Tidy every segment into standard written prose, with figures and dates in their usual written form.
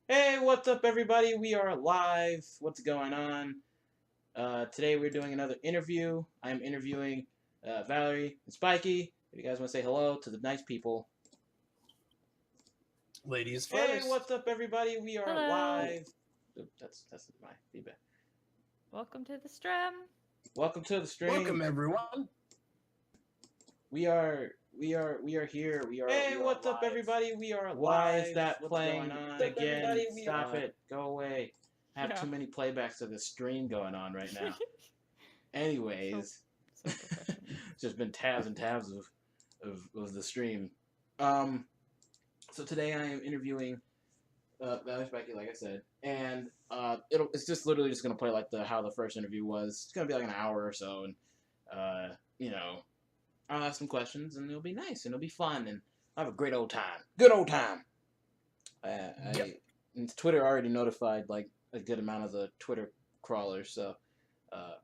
Hey, what's up, everybody? We are live. What's going on? Today we're doing another interview. I'm interviewing Valri and Spikey. If you guys want to say hello to the nice people. Ladies Hey, first. what's up, everybody? We are Hello. live. Oop, that's my feedback. Welcome to the stream. Welcome to the stream. Welcome everyone. We are here. Hey, what's up, everybody? We are live. Why is that what's playing again? Stop it. Go away. I have too many playbacks of the stream going on right now. Anyways, So it's just been tabs and tabs of the stream. So today I am interviewing Valri Spikey, like I said, and it's just literally just gonna play like how the first interview was. It's gonna be like an hour or so, and I'll ask some questions, and it'll be nice, and it'll be fun, and I'll have a great old time. Good old time. And Twitter already notified like a good amount of the Twitter crawlers, so uh,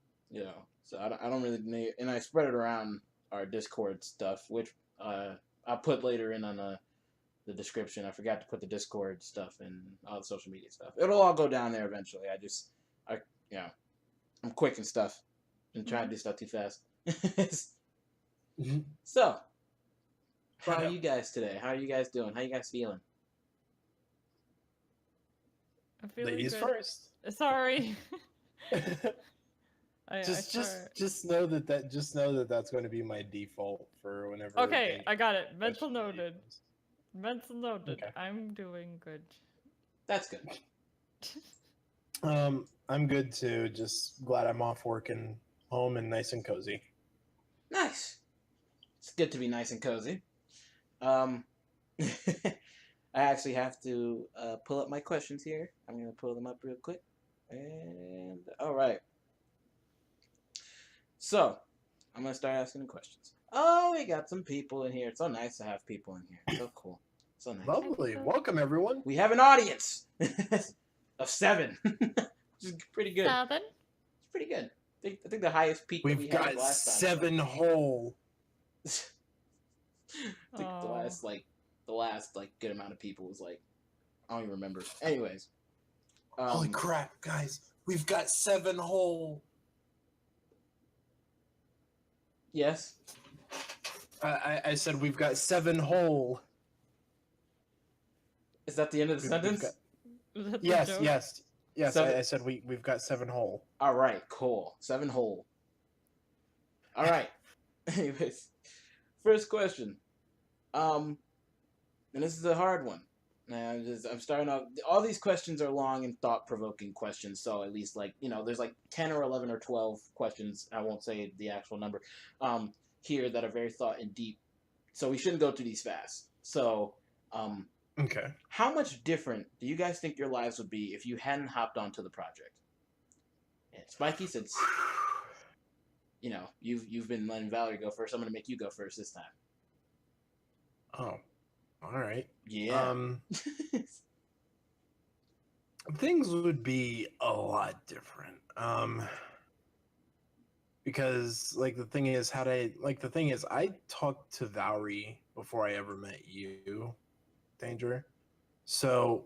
so I don't really need, and I spread it around our Discord stuff, which I'll put later in on the description. I forgot to put the Discord stuff and all the social media stuff. It'll all go down there eventually. I'm quick and stuff, and trying to do stuff too fast. So, how are you guys today? How are you guys doing? How you guys feeling? I'm feeling Ladies good. first. Sorry. Just know that that's going to be my default for whenever. Okay, I got it. Mental noted. Mental noted. Okay. I'm doing good. That's good. I'm good too. Just glad I'm off working home and nice and cozy. Nice. It's good to be nice and cozy. I actually have to pull up my questions here. I'm going to pull them up real quick. And all right. So, I'm going to start asking the questions. Oh, we got some people in here. It's so nice to have people in here. So cool. So nice. Lovely. Welcome everyone. We have an audience of 7, which is pretty good. 7? It's pretty good. I think the highest peak that we We've had got last time. 7 whole. I think the last good amount of people was like, I don't even remember. Anyways, Holy crap, guys! We've got 7 whole. Yes. I said we've got 7 whole. Is that the end of the sentence? Yes. I said we've got 7 whole. All right, cool. 7 whole. All right. Anyways, first question. And this is a hard one. I'm starting off. All these questions are long and thought-provoking questions, so at least there's like 10 or 11 or 12 questions. I won't say the actual number. Here that are very thought and deep. So we shouldn't go through these fast. So, okay. How much different do you guys think your lives would be if you hadn't hopped onto the project? And Spikey said, you've been letting Valerie go first. I'm gonna make you go first this time. Oh, all right. Yeah. Things would be a lot different. Because the thing is, I talked to Valri before I ever met you, Danger. So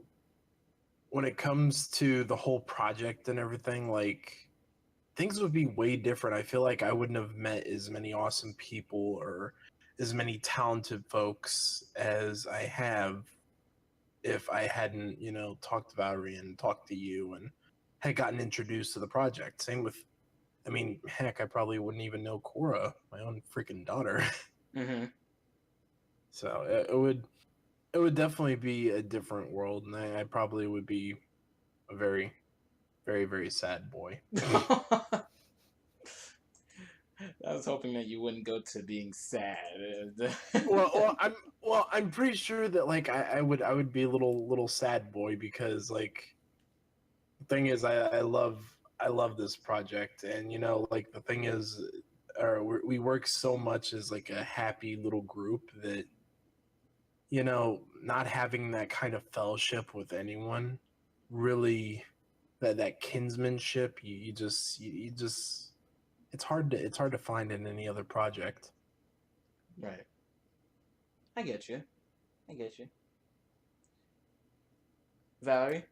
when it comes to the whole project and everything, things would be way different. I feel like I wouldn't have met as many awesome people or as many talented folks as I have if I hadn't, talked to Valri and talked to you and had gotten introduced to the project. Same with, heck, I probably wouldn't even know Cora, my own freaking daughter. Mm-hmm. So it would definitely be a different world, and I probably would be a very, very, very sad boy. I was hoping that you wouldn't go to being sad. I'm pretty sure that I would be a little sad boy because the thing is I love this project, and the thing is we work so much as a happy little group that not having that kind of fellowship with anyone really that kinsmanship you just it's hard to find in any other project. Right. I get you. Valerie?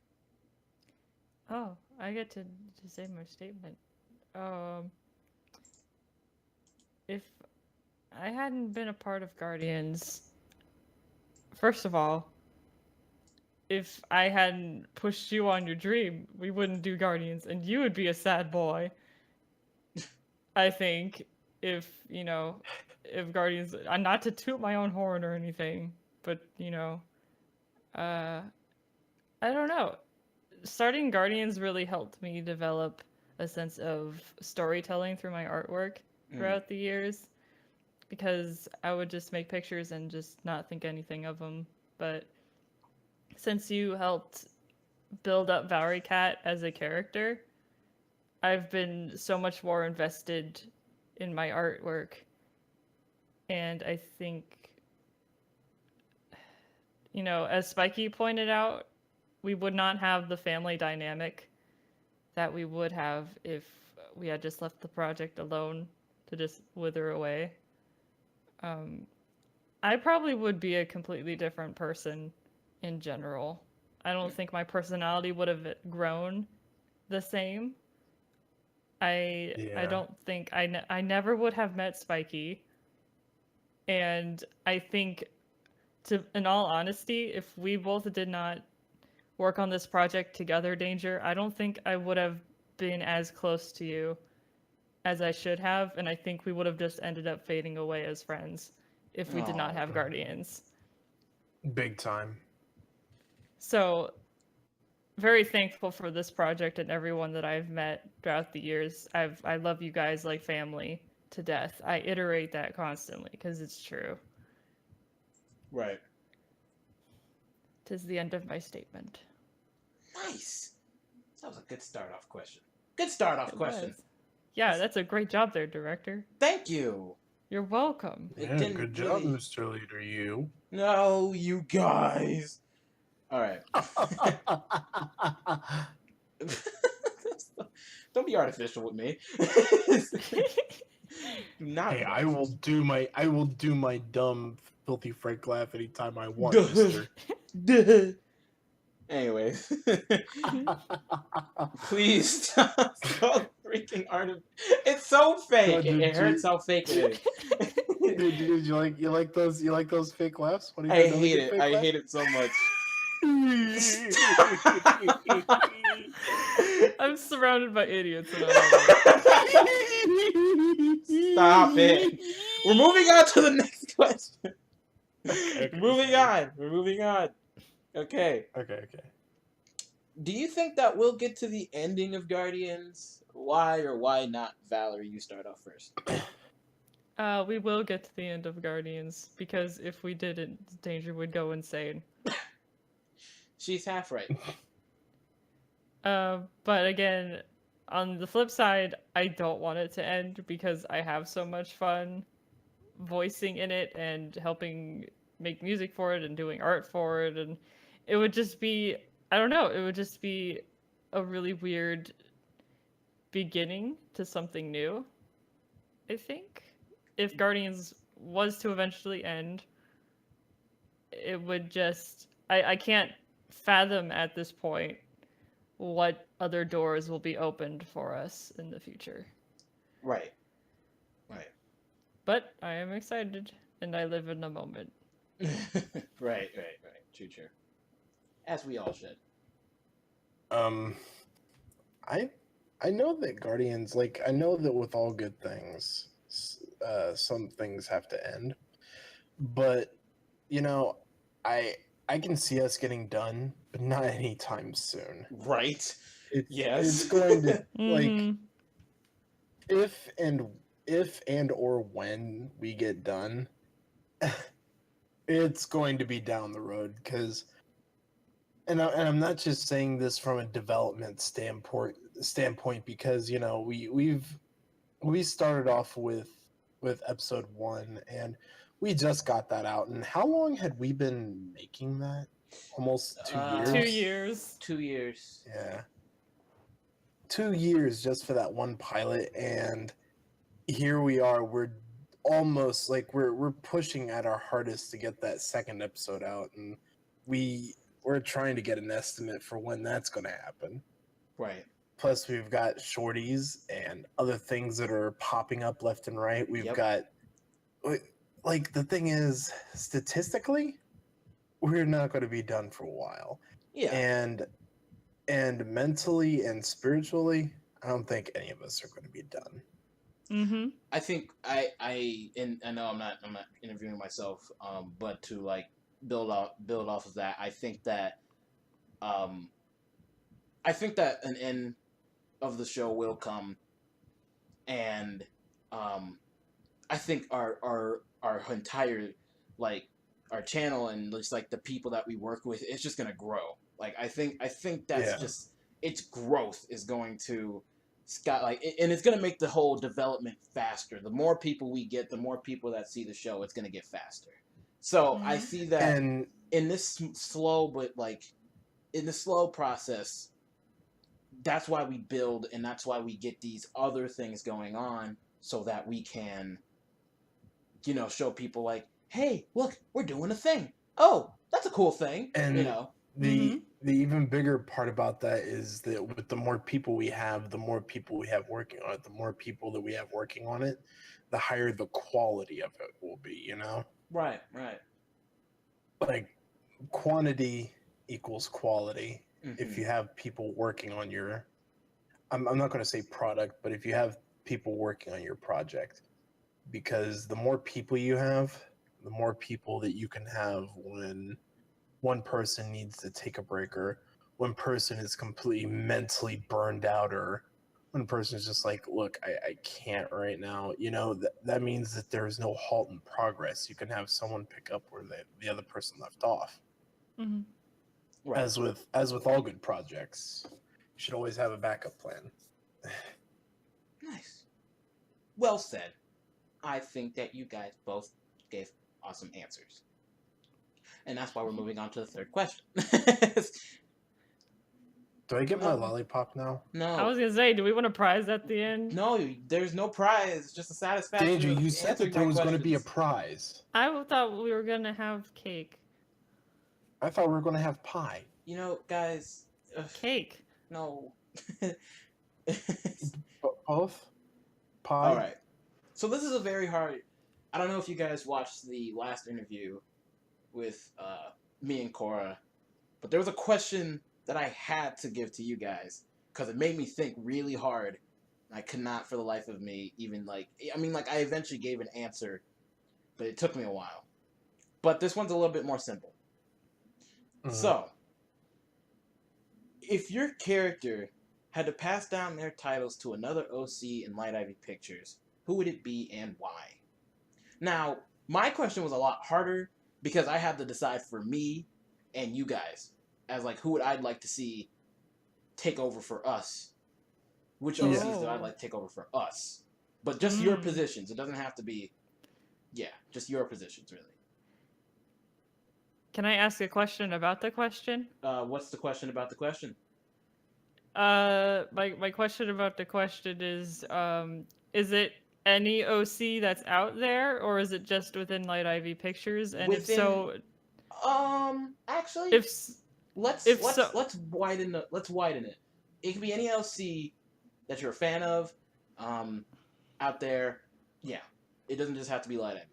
Oh, I get to say my statement. If I hadn't been a part of Guardians, first of all, if I hadn't pushed you on your dream, we wouldn't do Guardians, and you would be a sad boy. I think if if Guardians, not to toot my own horn or anything, but uh, I don't know. Starting Guardians really helped me develop a sense of storytelling through my artwork throughout the years, because I would just make pictures and just not think anything of them. But since you helped build up Valri Cat as a character, I've been so much more invested in my artwork. And I think, as Spikey pointed out, we would not have the family dynamic that we would have if we had just left the project alone to just wither away. I probably would be a completely different person in general. I don't think my personality would have grown the same. I don't think I never would have met Spikey. And I think, in all honesty, if we both did not work on this project together, Danger, I don't think I would have been as close to you as I should have, and I think we would have just ended up fading away as friends if we did not have Guardians. Big time. So, very thankful for this project and everyone that I've met throughout the years. I love you guys like family to death. I iterate that constantly because it's true. Right. 'Tis the end of my statement. Nice. That was a good start-off question. Good start-off question. Was. Yeah, that's a great job there, director. Thank you. You're welcome. Yeah, good job, Mr. Leader. You. No, you guys. All right. Don't be artificial with me. Do not. Hey, I will do my dumb, filthy Frank laugh anytime I want, Mister. Anyways, please stop so freaking artificial. It's so fake. It hurts how fake it is. Dude, you like those fake laughs? What I hate it. I hate it so much. I'm surrounded by idiots. And Stop it. We're moving on to the next question. We're moving on. Okay. Okay. Do you think that we'll get to the ending of Guardians? Why or why not? Valerie, you start off first. We will get to the end of Guardians, because if we didn't, Danger would go insane. She's half right. But again, on the flip side, I don't want it to end because I have so much fun voicing in it and helping make music for it and doing art for it, and it would just be, I don't know, it would just be a really weird beginning to something new, I think. If Guardians was to eventually end, it would just, I can't fathom at this point what other doors will be opened for us in the future. Right. But I am excited, and I live in the moment. Right. True. As we all should. I know that Guardians, I know that with all good things, some things have to end. But, I can see us getting done, but not anytime soon. Right. It's going to, Mhm. if and or when we get done, it's going to be down the road, because, and I'm not just saying this from a development standpoint, because we started off with episode 1, and we just got that out. And how long had we been making that? Almost 2 years. 2 years. 2 years. Yeah. 2 years just for that one pilot, and here we are. We're almost we're pushing at our hardest to get that second episode out, and we we're trying to get an estimate for when that's going to happen. Right. Plus, we've got shorties and other things that are popping up left and right. We've Yep. got, like, the thing is, statistically, we're not going to be done for a while. Yeah. And mentally and spiritually, I don't think any of us are going to be done. Mm-hmm. I think and I know I'm not interviewing myself, but to like build off of that, I think that an end of the show will come, and I think our entire like our channel and just like the people that we work with, it's just gonna grow. Like I think that's Yeah. just its growth is going to and it's gonna make the whole development faster. The more people we get, the more people that see the show, it's gonna get faster. So I see that And in this slow, but like in the slow process, that's why we build and that's why we get these other things going on so that we can, show people like, hey, look, we're doing a thing. Oh, that's a cool thing. and the even bigger part about that is that with the more people we have, the more people we have working on it, the more people that we have working on it, the higher the quality of it will be, Right. Like quantity equals quality. Mm-hmm. If you have people working on your, I'm not going to say product, but if you have people working on your project, because the more people you have, the more people that you can have when one person needs to take a break, or one person is completely mentally burned out, or one person is just like, look, I can't right now. That means that there's no halt in progress. You can have someone pick up where the other person left off. Mm-hmm. Right. As with all good projects, you should always have a backup plan. Nice. Well said. I think that you guys both gave awesome answers. And that's why we're moving on to the third question. Do I get my lollipop now? No. I was gonna say, do we want a prize at the end? No, there's no prize. Just a satisfaction. Danger, of you said that answering there my was going to be a questions. prize. I thought we were gonna have cake. I thought we were going to have pie. Guys. Cake. No. Both? Pie? All right. So this is a very hard. I don't know if you guys watched the last interview with me and Cora, but there was a question that I had to give to you guys because it made me think really hard. I could not, for the life of me, even I eventually gave an answer, but it took me a while. But this one's a little bit more simple. Mm-hmm. So, if your character had to pass down their titles to another OC in Light Ivy Pictures, who would it be and why? Now, my question was a lot harder because I had to decide for me and you guys as who would I'd like to see take over for us. Which OCs do I like to take over for us? But just your positions. It doesn't have to be, just your positions, really. Can I ask a question about the question? What's the question about the question? My question about the question is it any OC that's out there, or is it just within Light Ivy Pictures? And if so, actually, let's widen it. It can be any OC that you're a fan of, out there. Yeah, it doesn't just have to be Light Ivy.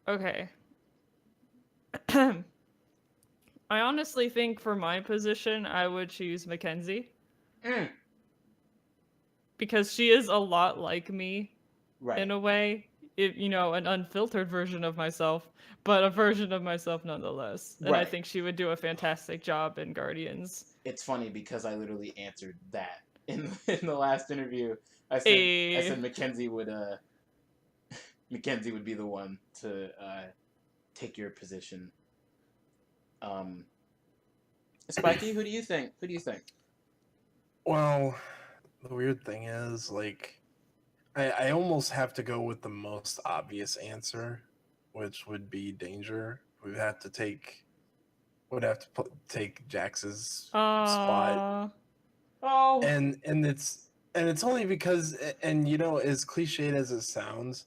Okay. I honestly think for my position, I would choose Mackenzie. Because she is a lot like me, right? In a way, an unfiltered version of myself, but a version of myself nonetheless. And I think she would do a fantastic job in Guardians. It's funny because I literally answered that in the last interview. I said Mackenzie would be the one to take your position. Spikey, who do you think? Well, the weird thing is, I almost have to go with the most obvious answer, which would be Danger. Would have to take Jax's spot. Oh. And it's only because, and as cliched as it sounds,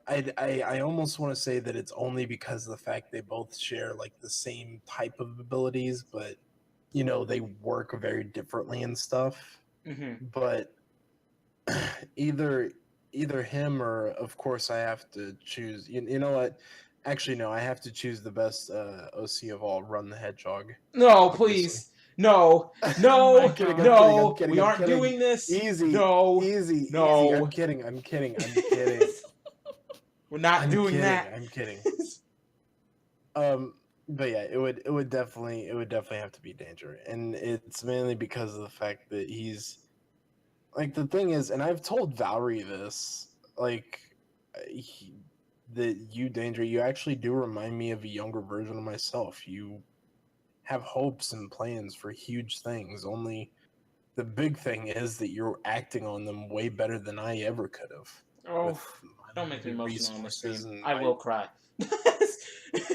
I almost want to say that it's only because of the fact they both share like the same type of abilities, but you know they work very differently and stuff. Mm-hmm. But either him or of course I have to choose. You know what? Actually, no. I have to choose the best OC of all, Run the Hedgehog. No, Obviously. please. No. Oh my No. I'm kidding. God. I'm kidding. I'm No. kidding. We I'm aren't kidding. doing this. Easy. No. Easy. No. Easy. I'm kidding. I'm kidding. I'm kidding. We're not I'm doing kidding. that. I'm kidding. But yeah, it would definitely have to be Danger, and it's mainly because of the fact that he's like the thing is, and I've told Valri this, like that you Danger, you actually do remind me of a younger version of myself. You have hopes and plans for huge things. Only the big thing is that you're acting on them way better than I ever could have. Oh, With my don't make me limited emotional on this resources stream. and I will cry.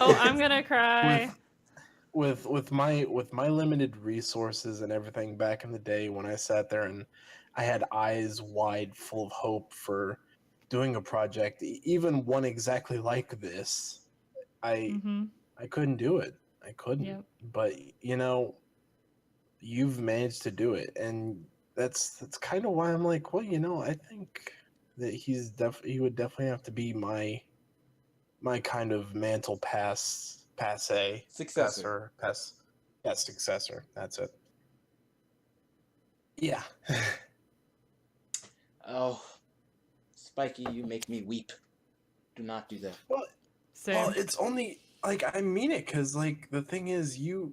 Oh, I'm gonna cry. with my limited resources and everything back in the day when I sat there and I had eyes wide full of hope for doing a project, even one exactly like this, I Mm-hmm. I couldn't do it. I couldn't. Yep. But you know, you've managed to do it, and that's kind of why I'm like, well, you know, I think that he would definitely have to be my kind of mantle Successor. successor. That's it. Yeah. Oh, Spikey, you make me weep. Do not do that. well, Same. it's only like I mean it because like the thing is, you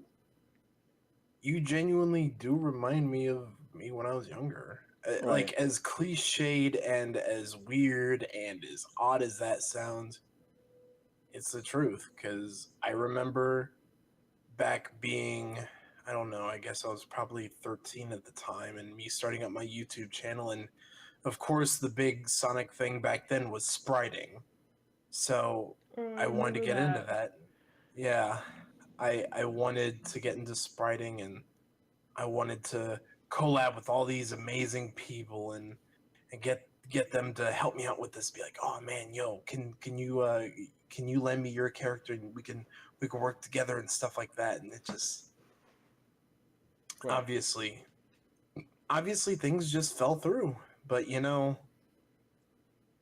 genuinely do remind me of me when I was younger. Like Right. as cliched and as weird and as odd as that sounds, it's the truth. Because I remember back being, I don't know, I guess I was probably 13 at the time, and me starting up my YouTube channel, and of course the big Sonic thing back then was spriting. So Oh, I wanted to remember get into that. that. Yeah, I wanted to get into spriting, and I wanted to collab with all these amazing people and get them to help me out with this. Be like, oh man, yo, can you lend me your character and we can work together and stuff like that. And it just Right. obviously things just fell through. But you know,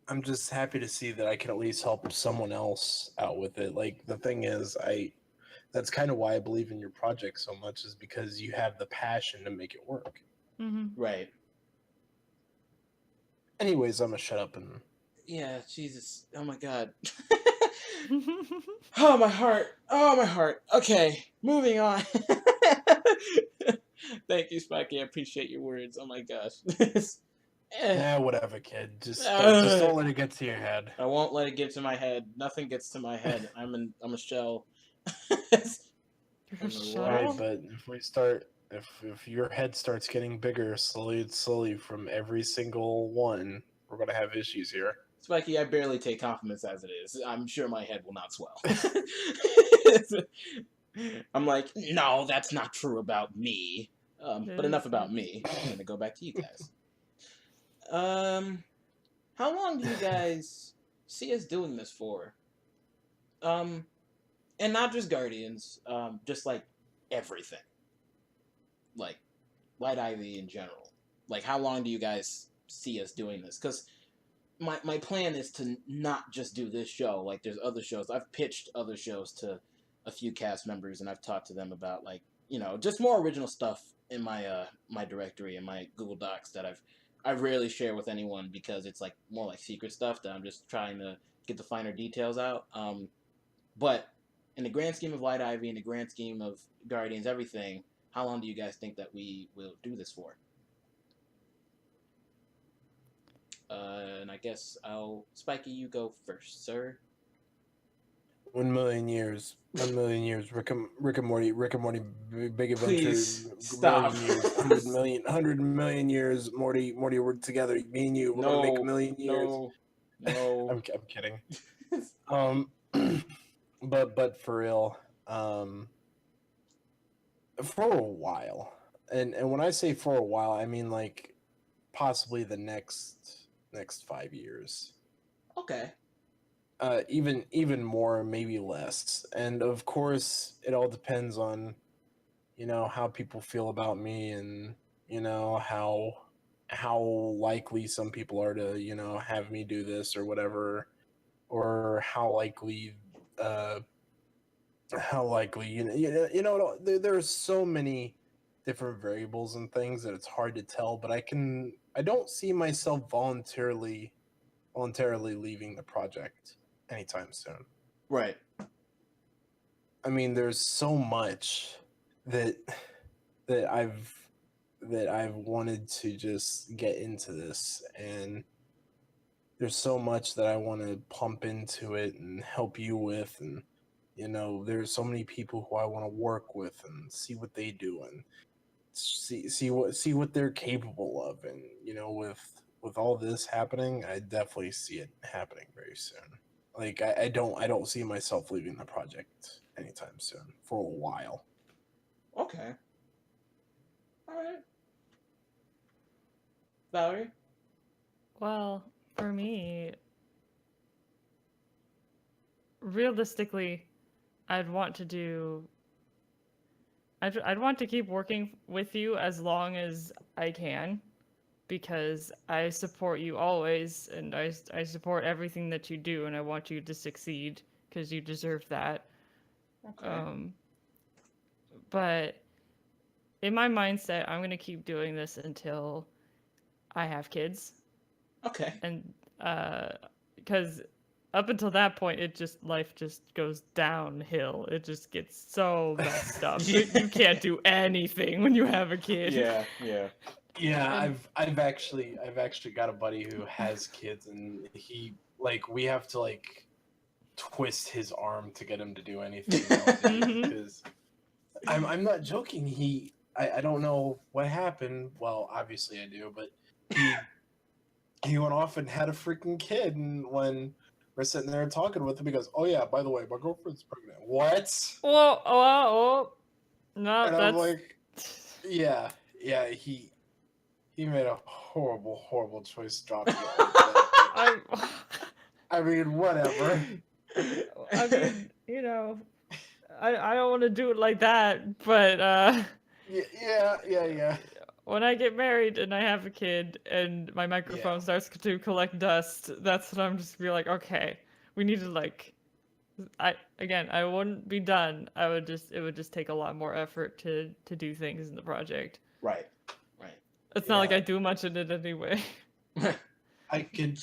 I'm just happy to see that I can at least help someone else out with it. Like the thing is, I that's kind of why I believe in your project so much is because you have the passion to make it work. Mm-hmm. Right. Anyways, I'm gonna shut up and Yeah, Jesus. Oh my god. Oh, my heart. Oh, my heart. Okay, moving on. Thank you, Spikey. I appreciate your words. Oh my gosh. whatever, kid. Just Uh, don't let it get to your head. I won't let it get to my head. Nothing gets to my head. I'm a shell. You're I'm a a Right, rock. shell? but if we start, if your head starts getting bigger slowly from every single one, we're gonna have issues here. Spikey, I barely take compliments as it is. I'm sure my head will not swell. I'm like, no, that's not true about me. But enough about me. I'm gonna go back to you guys. How long do you guys see us doing this for? Um, and not just Guardians. Just like everything, like Light Ivy in general. Like, how long do you guys see us doing this? Because my plan is to not just do this show. Like, there's other shows. I've pitched other shows to a few cast members, and I've talked to them about, like, you know, just more original stuff in my my directory and my Google Docs that I rarely share with anyone because it's like more like secret stuff that I'm just trying to get the finer details out. But in the grand scheme of Light Ivy, in the grand scheme of Guardians, everything, how long do you guys think that we will do this for? And I guess Spikey, you go first, sir. 1 million years. 1 million years. Rick and Morty, Big Adventure. Please stop. Million years. 100 million years. Morty, we're together. Me and you. We're gonna make a No, million years. no. I'm kidding. Um, but for real, for a while, and when I say for a while, I mean like possibly the next 5 years. Okay. even more, maybe less. And of course, it all depends on how people feel about me, and how likely some people are to have me do this or whatever, or uh how likely there's so many different variables and things that it's hard to tell, but I don't see myself voluntarily leaving the project anytime soon. Right. I mean, there's so much that that I've wanted to just get into this, and there's so much that I want to pump into it and help you with, and there's so many people who I want to work with and see what they do, and see what they're capable of, and with all this happening, I definitely see it happening very soon. Like I don't see myself leaving the project anytime soon for a while. Okay. All right. Valerie? Well, for me, realistically, I'd want to do. I'd want to keep working with you as long as I can, because I support you always, and I support everything that you do, and I want you to succeed because you deserve that. Okay. But in my mindset, I'm gonna keep doing this until I have kids, Okay. and because up until that point, life just goes downhill. It just gets so messed up. Yeah. You can't do anything when you have a kid. Yeah, yeah. Yeah, And- I've actually got a buddy who has kids, and we have to twist his arm to get him to do anything nowadays, because I'm not joking. I don't know what happened. Well, obviously I do, but he went off and had a freaking kid, and when we're sitting there talking with him, he goes, "Oh yeah, by the way, my girlfriend's pregnant." What? Whoa. No, And I'm that's. like, yeah, he made a horrible choice dropping it like that. I'm. I mean, whatever. I mean, I don't want to do it like that, but Yeah. when I get married and I have a kid and my microphone Yeah. starts to collect dust, that's when I'm just be like, okay, we need to I wouldn't be done. It would just take a lot more effort to do things in the project. Right. It's not like Yeah. I do much in it anyway. I could,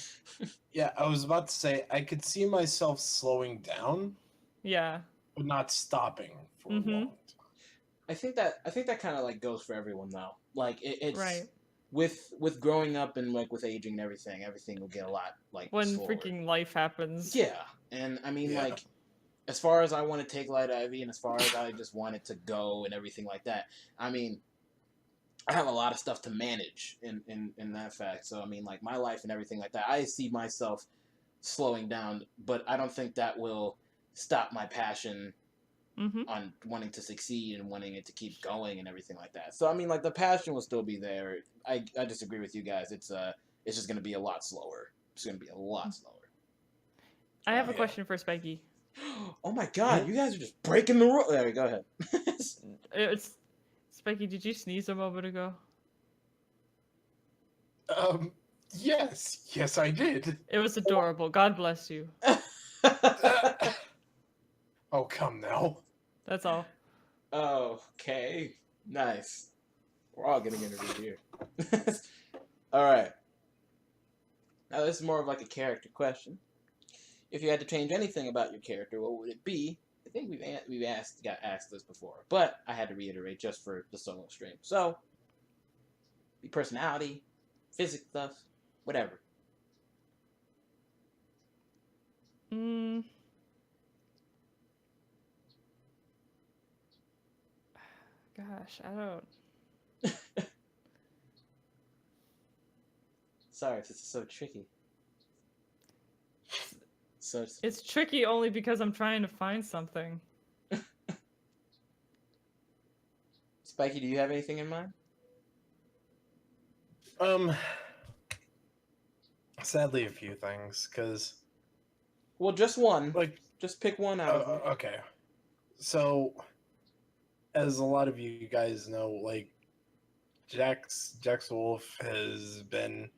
yeah, I was about to say, I could see myself slowing down, Yeah. but not stopping for a long time. I think that kind of goes for everyone though. It's Right. with growing up and with aging and everything will get a lot When slower. freaking life happens. Yeah, and I mean Yeah. as far as I want to take Light Ivy and as far as I just want it to go and everything like that, I mean, I have a lot of stuff to manage in that fact. So I mean, my life and everything like that, I see myself slowing down, but I don't think that will stop my passion on wanting to succeed and wanting it to keep going and everything like that. So I mean, the passion will still be there. I disagree with you guys. It's just going to be a lot slower. It's going to be a lot slower. I have a Yeah. question for Spikey. Oh my god, you guys are just breaking the rule. There, go ahead. It's Spikey, did you sneeze a moment ago? Yes, I did. It was adorable. God bless you. Oh, come now. That's all. Okay, nice. We're all getting interviewed here. All right. Now this is more of a character question. If you had to change anything about your character, what would it be? I think got asked this before, but I had to reiterate just for the solo stream. So, the personality, physics stuff, whatever. Gosh, I don't. Sorry, this is so tricky. So It's tricky only because I'm trying to find something. Spikey, do you have anything in mind? Sadly, a few things, because Well, just one. Like, Just pick one out of them. okay. So, as a lot of you guys know, like Jax Wolf has been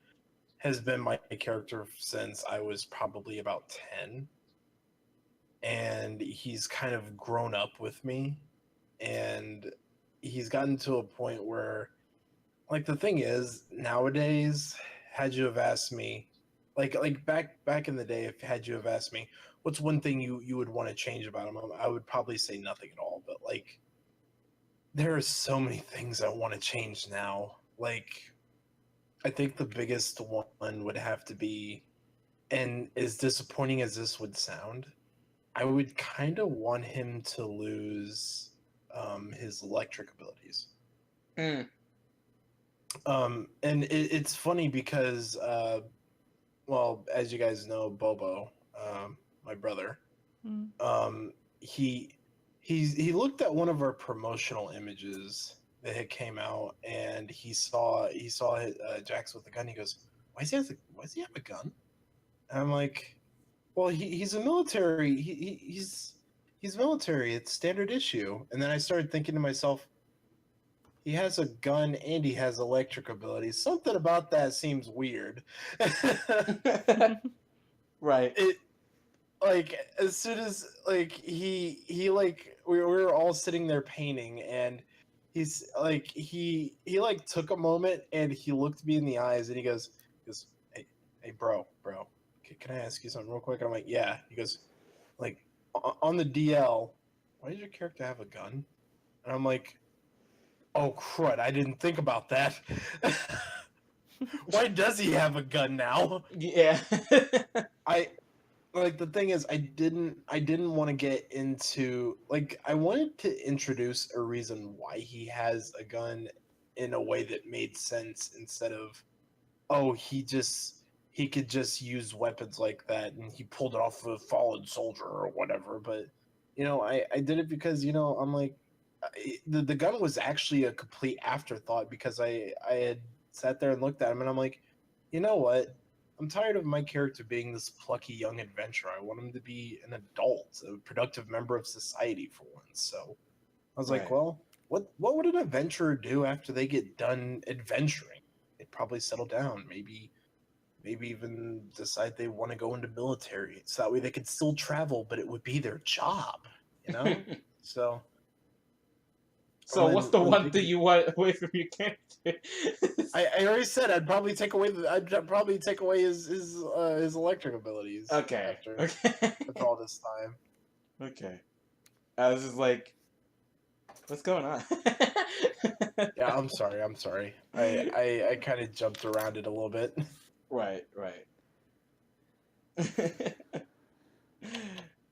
my character since I was probably about 10, and he's kind of grown up with me, and he's gotten to a point where, like, the thing is, nowadays, had you have asked me, like back in the day, if had you have asked me what's one thing you would want to change about him, I would probably say nothing at all. But like, there are so many things I want to change now. Like, I think the biggest one would have to be, and as disappointing as this would sound, I would kind of want him to lose his electric abilities. Mm. And it's funny because, well, as you guys know, Bobo, my brother, Mm. He looked at one of our promotional images that had came out, and he saw Jax with a gun. He goes, why does he have a gun?" And I'm like, "Well, he's a military. He's military. It's standard issue." And then I started thinking to myself, he has a gun and he has electric abilities. Something about that seems weird. Right. It like as soon as like he like we were all sitting there painting, and he's like he like took a moment and he looked me in the eyes and he goes, hey bro, can I ask you something real quick? And I'm like, yeah. He goes, like, on the DL, why does your character have a gun? And I'm like, oh crud, I didn't think about that. Why does he have a gun now? Yeah. I like, the thing is, I didn't want to get into, like, I wanted to introduce a reason why he has a gun in a way that made sense, instead of, oh, he could just use weapons like that and he pulled it off of a fallen soldier or whatever. But I did it because I'm like, the gun was actually a complete afterthought, because I had sat there and looked at him and I'm like, you know what? I'm tired of my character being this plucky young adventurer. I want him to be an adult, a productive member of society for once. So I was like, Right. well, what would an adventurer do after they get done adventuring? They'd probably settle down, maybe even decide they want to go into military, so that way they could still travel, but it would be their job. So So what's the one thing Biggie, you want away from your character? I already said I'd probably take away his electric abilities. Okay. After all this time. Okay. I was just like, what's going on? Yeah, I'm sorry. I kind of jumped around it a little bit. Right.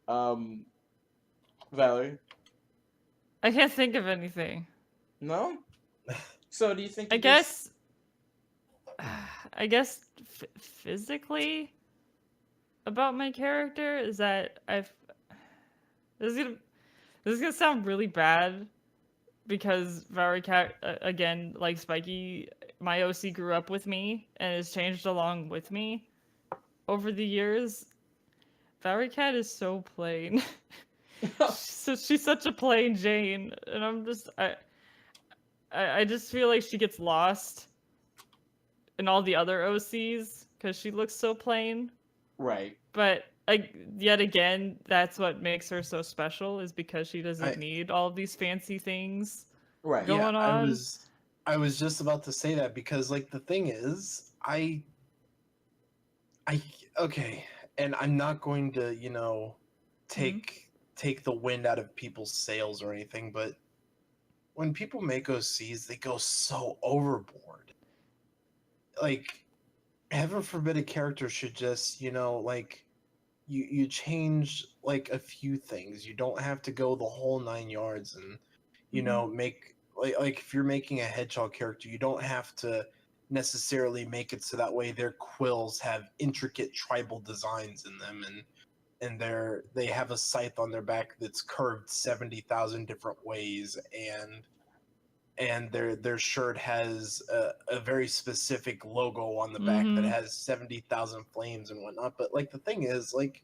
um, Valerie. I can't think of anything. No. So do you think? I you just- guess. I guess physically about my character is that this is gonna sound really bad, because Valri Cat, again, like Spikey, my OC grew up with me and has changed along with me over the years. Valri Cat is so plain. She's such a plain Jane, and I just feel like she gets lost in all the other OCs because she looks so plain. Right. But yet again, that's what makes her so special, is because she doesn't need all of these fancy things Right. going on. I was just about to say that, because like, the thing is, I okay, and I'm not going to take the wind out of people's sails or anything, but when people make OCs, they go so overboard. Like, heaven forbid a character should just like, you change like a few things. You don't have to go the whole 9 yards, and make like if you're making a hedgehog character, you don't have to necessarily make it so that way their quills have intricate tribal designs in them, and they have a scythe on their back that's curved 70,000 different ways, and their shirt has a very specific logo on the back that has 70,000 flames and whatnot. But like, the thing is, like,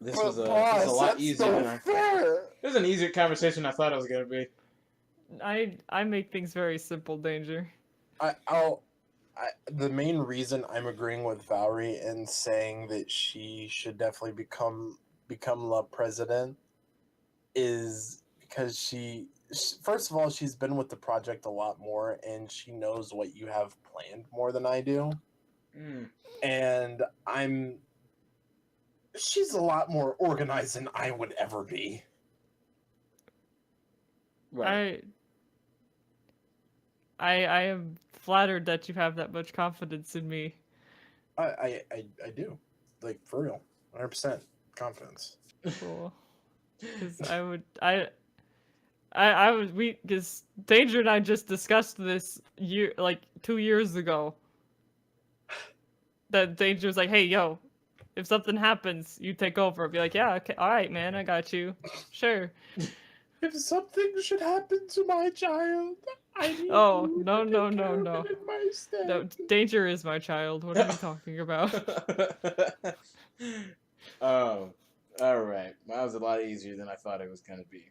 This But was a boss, lot that's easier than so I. fair. It was an easier conversation than I thought it was gonna be. I make things very simple, Danger. The main reason I'm agreeing with Valri and saying that she should definitely become the president is because first of all, she's been with the project a lot more and she knows what you have planned more than I do. And she's a lot more organized than I would ever be. Right. I am flattered that you have that much confidence in me. I do, like, for real, 100% confidence. Cool. Because because Danger and I just discussed this 2 years ago. That Danger was like, "Hey, yo, if something happens, you take over." I'd be like, "Yeah, okay, all right, man, I got you, sure." If something should happen to my child, I need Oh, you no, to no, take no, care of no. it in my stead. No, Danger is my child. What are you talking about? Oh, all right. That was a lot easier than I thought it was gonna be.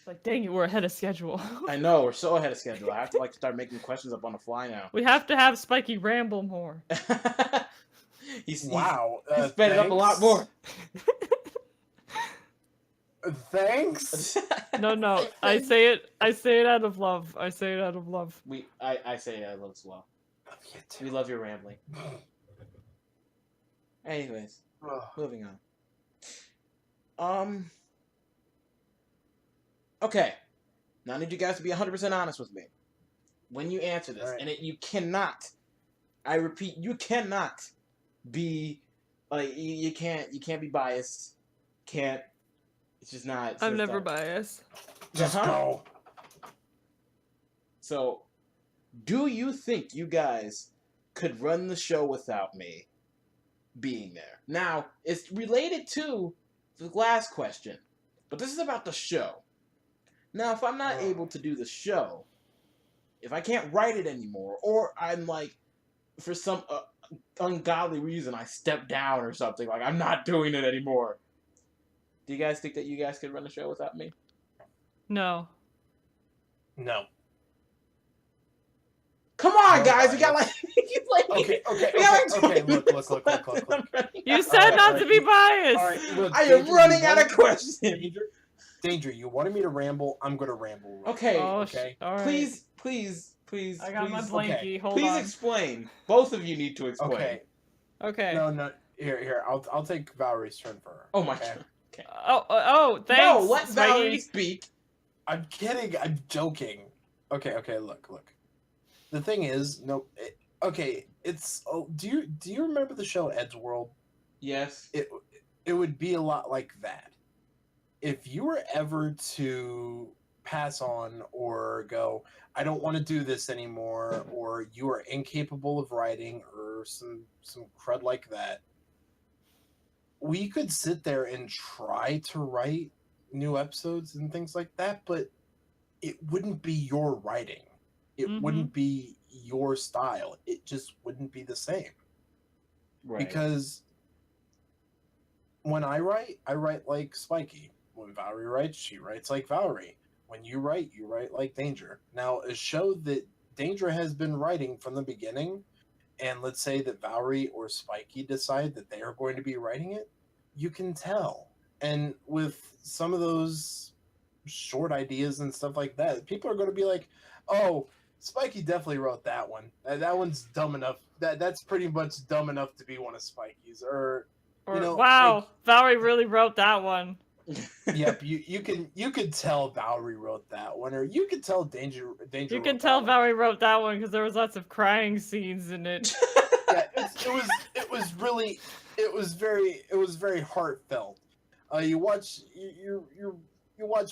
Like, dang it, we're ahead of schedule. I know we're so ahead of schedule. I have to start making questions up on the fly now. We have to have Spikey ramble more. Wow, he sped it up a lot more. Thanks. No, I say it out of love. I say it out of love. I say I love as well. We love your rambling. Anyways, moving on. Okay. Now I need you guys to be 100% honest with me when you answer this, right. and you cannot. I repeat, you cannot be like you can't be biased. Can't. It's just not. I'm never biased. Just go. So, do you think you guys could run the show without me being there? Now, it's related to the last question, but this is about the show. Now, if I'm not able to do the show, if I can't write it anymore, or I'm like, for some ungodly reason, I step down or something, like I'm not doing it anymore, do you guys think that you guys could run the show without me? No. No. Come on, guys! You got like, okay. Look. You said not to be biased. All right, look, I am running out of questions. Danger, you wanted me to ramble. I'm gonna ramble. Okay. Okay. All right. Please. I got my blankie. Okay. Hold Please on. explain. Both of you need to explain. Okay. No. Here. I'll take Valri's turn for her. Oh my god. Okay. Oh, thanks. No, let Spikey. Valerie speak. I'm kidding. I'm joking. Okay. Look. The thing is, it's. Do you remember the show Ed's World? Yes. It would be a lot like that. If you were ever to pass on or go, I don't want to do this anymore, or you are incapable of writing, or some crud like that, we could sit there and try to write new episodes and things like that, but it wouldn't be your writing. It wouldn't be your style. It just wouldn't be the same. Right. Because when I write like Spikey. When Valri writes, she writes like Valri. When you write like Danger. Now, a show that Danger has been writing from the beginning, and let's say that Valri or Spikey decide that they are going to be writing it, you can tell. And with some of those short ideas and stuff like that, people are going to be like, oh, Spikey definitely wrote that one. That one's dumb enough. That's pretty much dumb enough to be one of Spikey's. Or wow, Valri really wrote that one. Yep, you can tell Valri wrote that one, or you could tell Danger. You can tell Valri wrote that one because there was lots of crying scenes in it. Yeah, it was very heartfelt. You watch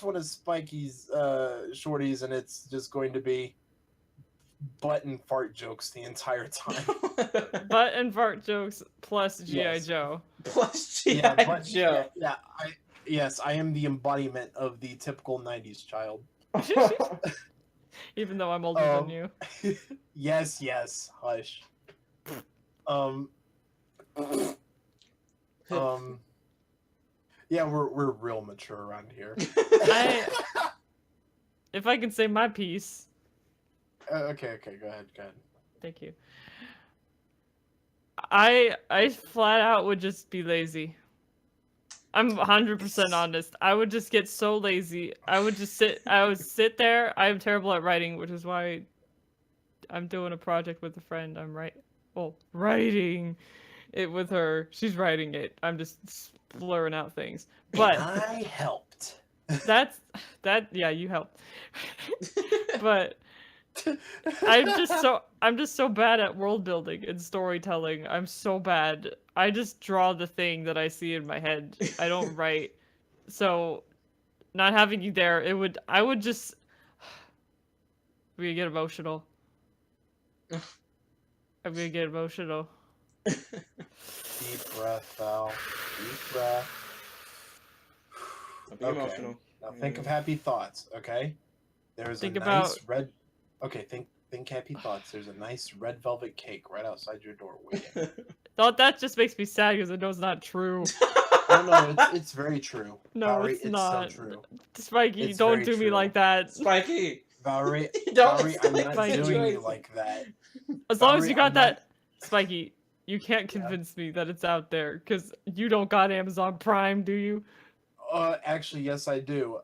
one of Spikey's shorties, and it's just going to be butt and fart jokes the entire time. Butt and fart jokes plus G.I. Yes. Joe. Plus G.I. Joe. Yes, I am the embodiment of the typical 90s child. Even though I'm older than you. Yes, hush. Yeah, we're real mature around here. If I can say my piece. Okay, go ahead. Thank you. I flat out would just be lazy. I'm 100% honest. I would just get so lazy. I would sit there. I'm terrible at writing, which is why I'm doing a project with a friend. Writing it with her. She's writing it. I'm just blurring out things. But And I helped. yeah, you helped. But I'm just so bad at world building and storytelling. I'm so bad. I just draw the thing that I see in my head. I don't write. So not having you there, I would just I'm gonna get emotional. I'm gonna get emotional. Deep breath, Val. Deep breath. Don't be emotional. Now think of happy thoughts, okay? There's Think a about- nice red... Okay, think happy thoughts. There's a nice red velvet cake right outside your door waiting. Thought that just makes me sad because I know it's not true. Oh no, it's very true. No, Valerie, it's not. so true. Spikey, It's don't very do me true. like that. Spikey. Valerie, Don't Valerie, I'm not Spikey. doing you like that. As long as Valerie, you got I'm that, not- Spikey, you can't Yeah. convince me that it's out there because you don't got Amazon Prime, do you? Actually, yes, I do.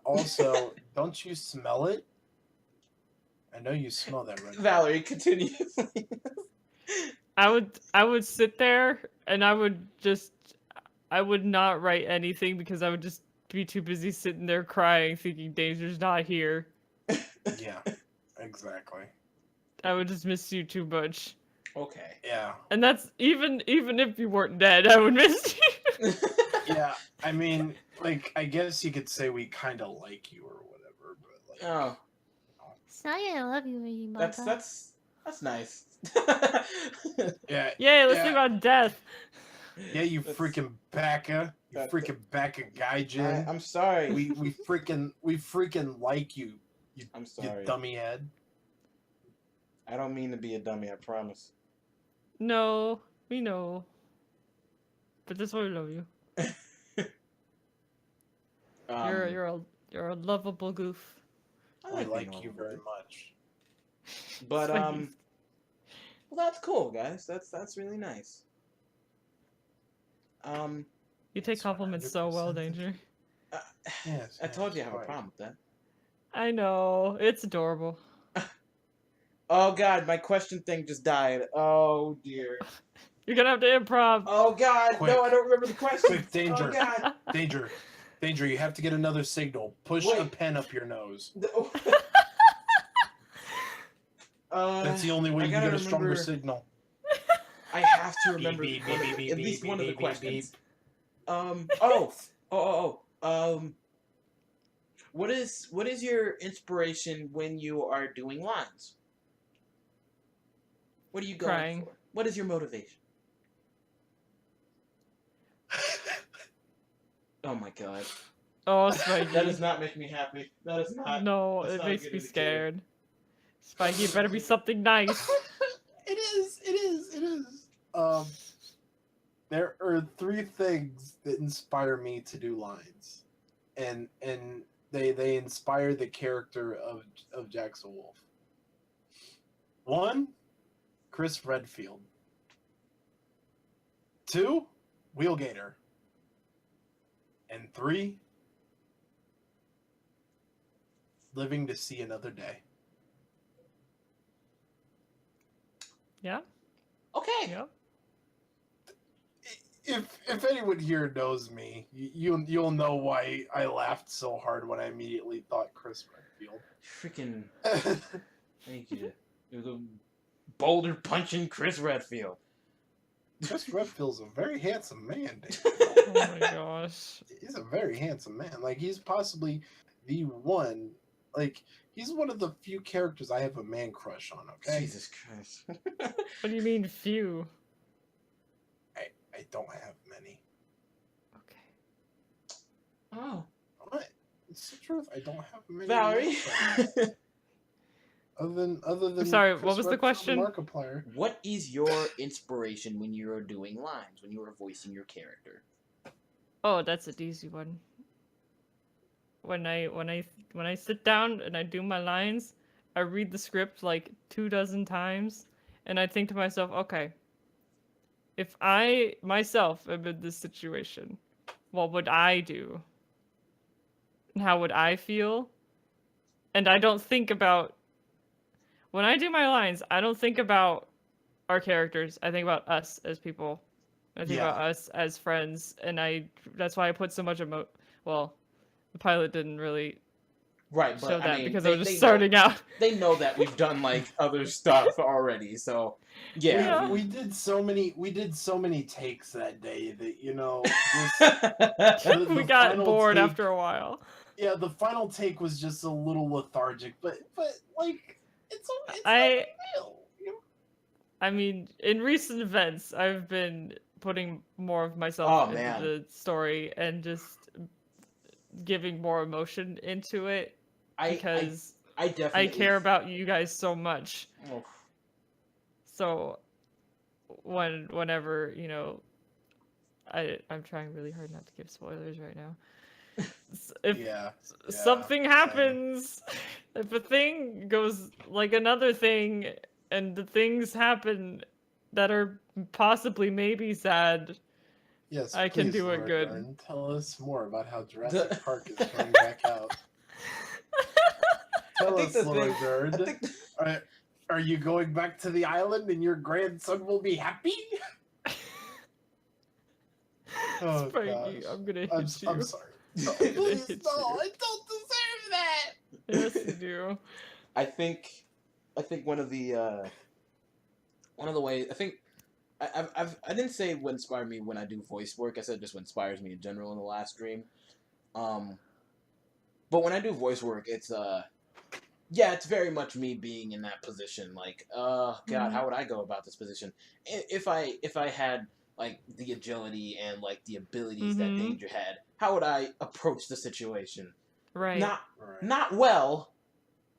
Also, don't you smell it? I know you smell that red. Valerie, continue. I would sit there and I would not write anything because I would just be too busy sitting there crying, thinking Danger's not here. Yeah, exactly. I would just miss you too much. Okay. Yeah. And that's even if you weren't dead, I would miss you. Yeah, I mean, like, I guess you could say we kind of like you or whatever, but like, Oh, Sorry, I love you, Mama. that's nice. yeah, Yay, let's yeah. think about death. Yeah, you That's- freaking backa, you that- freaking backa guy, Jin. I'm sorry. We freaking like you, I'm you sorry. dummy head. I don't mean to be a dummy. I promise. No, we know. But that's why we love you. You're a lovable goof. I We being like you lovable. very much. But Spikey. well, that's cool, guys. That's really nice. You take compliments so well, 100%. Danger. Yes, I told you I yes, have a right. problem with that. I know. It's adorable. Oh God, my question thing just died. Oh dear. You're gonna have to improv. Oh God, Quick. no, I don't remember the question. Quick, Danger. Oh God. Danger, you have to get another signal. Push a Wait. pen up your nose. That's the only way I you can gotta get a stronger remember- signal. I have to remember Beep, beep, one of- beep, beep, at least beep, one of the beep, beep, questions. beep. What is your inspiration when you are doing lines? What are you going Crying. for? What is your motivation? Oh my God. Oh, Spikey. That does not make me happy. That is not. No, that's it not a makes good me indicator. scared. Spikey, it better be something nice. It is. There are 3 things that inspire me to do lines, and they inspire the character of Jax the Wolf. 1, Chris Redfield. 2, Wheelgator. And 3, living to see another day. Yeah? Okay. Yep. If anyone here knows me, you'll know why I laughed so hard when I immediately thought Chris Freaking. Redfield. Thank you. You're the boulder punching Chris Redfield. Chris Redfield's a very handsome man, Dave. Oh my gosh. He's a very handsome man. Like, he's possibly the one. Like, he's one of the few characters I have a man crush on. Okay, Jesus Christ. What do you mean few? I don't have many. Okay. Oh. What? It's the truth. I don't have many. Valerie. man crushes. Other than sorry, Chris what was the Redfield question? and Markiplier. What is your inspiration when you are doing lines, when you are voicing your character? Oh, that's an easy one. When I sit down and I do my lines, I read the script like 24 times, and I think to myself, okay, if I myself am in this situation, what would I do? And how would I feel? And I don't think about when I do my lines, I don't think about our characters. I think about us as people. I think about us as friends, and that's why I put so much well, the pilot didn't really Right, show but that I mean, because they, I was just they starting know out. they know that we've done like other stuff already, so yeah. We did so many takes that day that We the got final bored take, after a while. Yeah, the final take was just a little lethargic, but like it's not a I big deal. I mean, in recent events, I've been putting more of Oh, myself into man. the story and just giving more emotion into it because I definitely I care about you guys so much. Oh, So whenever, I'm trying really hard not to give spoilers right now. If something happens, if a thing goes like another thing, and the things happen that are possibly maybe sad, Yes, I can please, do it Laura good. Dern, tell us more about how Jurassic Park is coming back out. Tell think us, the Laura thing- Dern. I think Are you going back to the island and your grandson will be happy? Oh, Spikey, gosh. I'm gonna hit I'm you. sorry. I'm No, gonna please, hit no, you. I don't deserve that. Yes, you do. I think one of the ways I didn't say what inspired me when I do voice work. I said just what inspires me in general in the last stream. But when I do voice work, it's it's very much me being in that position. Like, God, how would I go about this position if I had like the agility and like the abilities that Danger had? How would I approach the situation? Right. Not well.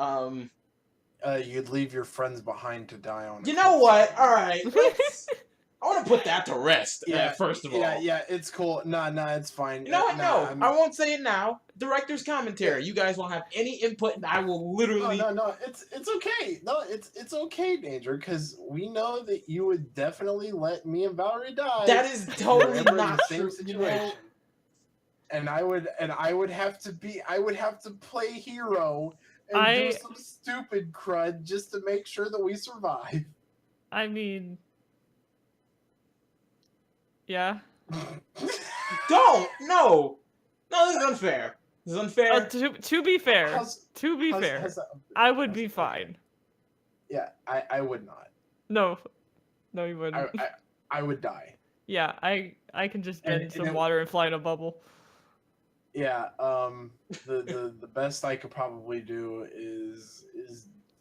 You'd leave your friends behind to die on. You know what? All right, let's. I want to put that to rest. First of all. Yeah, it's cool. Nah, it's fine. You know what? No, I'm... I won't say it now. Director's commentary. Yeah. You guys won't have any input, and I will literally. No. It's okay. No, it's okay, Danger, because we know that you would definitely let me and Valri die. That is totally not the same true. situation. And I would have to play hero and do some stupid crud just to make sure that we survive. I mean, yeah. No, this is unfair. This is unfair. To be fair, I would be fine. Yeah, I would not. No, you wouldn't. I would die. Yeah, I can just get in some water and fly in a bubble. Yeah, the best I could probably do is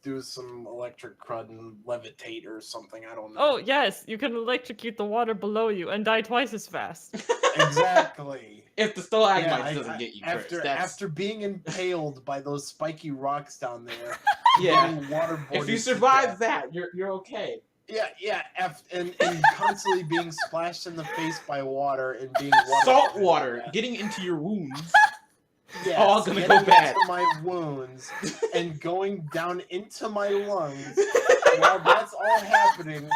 do some electric crud and levitate or something. I don't know. Oh yes, you can electrocute the water below you and die twice as fast. Exactly. If the stalagmites doesn't get you first. After being impaled by those spiky rocks down there. Yeah. If you survive that, you're okay. Yeah, and constantly being splashed in the face by water and being salt water getting into your wounds. Yes, all gonna go bad. Into my wounds and going down into my lungs. While that's all happening,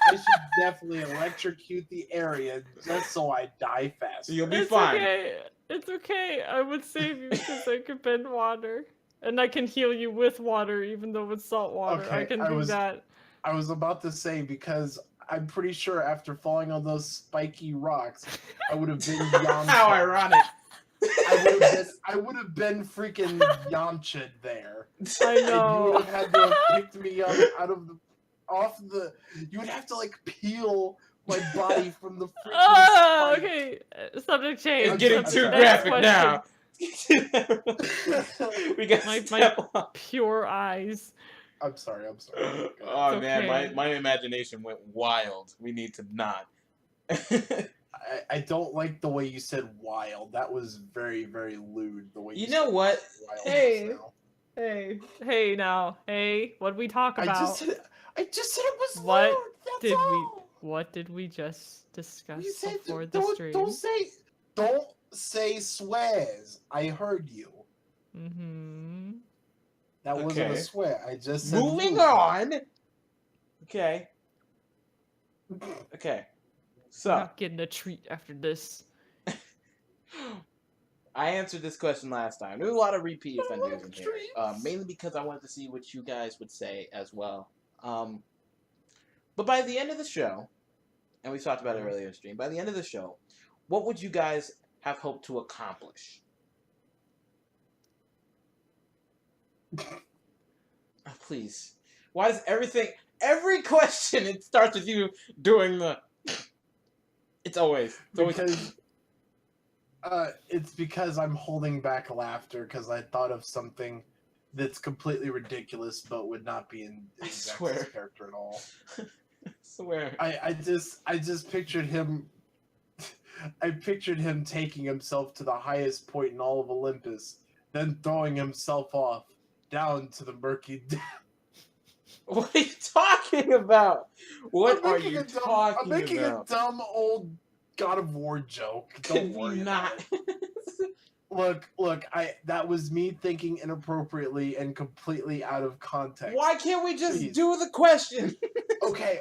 I should definitely electrocute the area just so I die fast. You'll be fine. It's okay. I would save you because I can bend water. And I can heal you with water, even though it's salt water. Okay, I can do that. I was about to say, because I'm pretty sure after falling on those spiky rocks, I would have been Yamcha. How ironic. I would have been freaking Yamcha there. I know. And you would have had to have picked me up you would have to like peel my body from the freaking Oh, spike. okay. Subject change. It's getting too graphic now. We got my pure eyes. I'm sorry. Oh okay. Man, my imagination went wild. We need to not. I don't like the way you said wild. That was very, very lewd. The way you know what? Hey, now. Hey, what did we talk about? I just said it was lewd. What did we just discuss before the don't, stream? Don't say swears. I heard you. Mm-hmm. That wasn't a Okay. swear. I just said Moving move. on. Okay. Okay. You're So, not getting a treat after this. I answered this question last time. There was a lot of repeat offenders in here, Treats. mainly because I wanted to see what you guys would say as well. But by the end of the show, and we talked about it earlier in stream, by the end of the show, what would you guys have hoped to accomplish? Oh, please. Why does every question, it starts with you doing the... It's always... It's because I'm holding back laughter because I thought of something that's completely ridiculous but would not be in swear. Jax's character at all. I swear. I just pictured him. I pictured him taking himself to the highest point in all of Olympus, then throwing himself off down to the murky depths. What are you talking about? What are you talking about? I'm making a dumb old God of War joke. Don't worry. Not. Look, that was me thinking inappropriately and completely out of context. Why can't we just Please. do the question? Okay,